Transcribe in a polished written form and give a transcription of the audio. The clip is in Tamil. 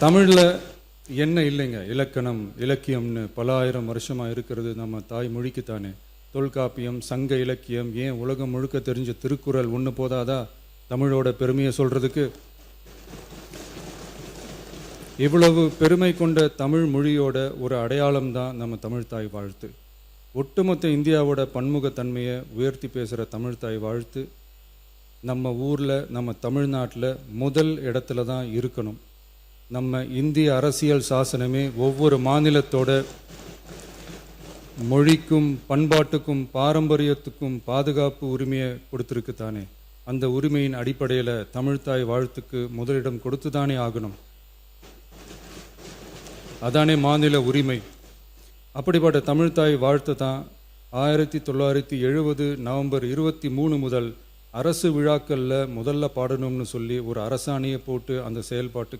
தமிழில் என்ன இல்லைங்க, இலக்கணம் இலக்கியம்னு பல ஆயிரம் வருஷமாக இருக்கிறது நம்ம தாய்மொழிக்குத்தானே. தொல்காப்பியம், சங்க இலக்கியம், ஏன் உலகம் முழுக்க தெரிஞ்ச திருக்குறள் ஒன்று போதாதா தமிழோட பெருமையை சொல்கிறதுக்கு? இவ்வளவு பெருமை கொண்ட தமிழ் மொழியோட ஒரு அடையாளம் தான் நம்ம தமிழ் தாய் வாழ்த்து. ஒட்டுமொத்த இந்தியாவோட பன்முகத்தன்மையை உயர்த்தி பேசுகிற தமிழ் தாய் வாழ்த்து நம்ம ஊரில், நம்ம தமிழ்நாட்டில் முதல் இடத்துல தான் இருக்கணும். நம்ம இந்திய அரசியல் சாசனமே ஒவ்வொரு மாநிலத்தோட மொழிக்கும் பண்பாட்டுக்கும் பாரம்பரியத்துக்கும் பாதுகாப்பு உரிமையை கொடுத்துருக்கு தானே. அந்த உரிமையின் அடிப்படையில் தமிழ்தாய் வாழ்த்துக்கு முதலிடம் கொடுத்து தானே ஆகணும். அதானே மாநில உரிமை. அப்படிப்பட்ட தமிழ்தாய் வாழ்த்து தான் 1970 நவம்பர் 23 முதல் அரசு விழாக்களில் முதல்ல பாடணும்னு சொல்லி ஒரு அரசாணையை போட்டு அந்த செயல்பாட்டு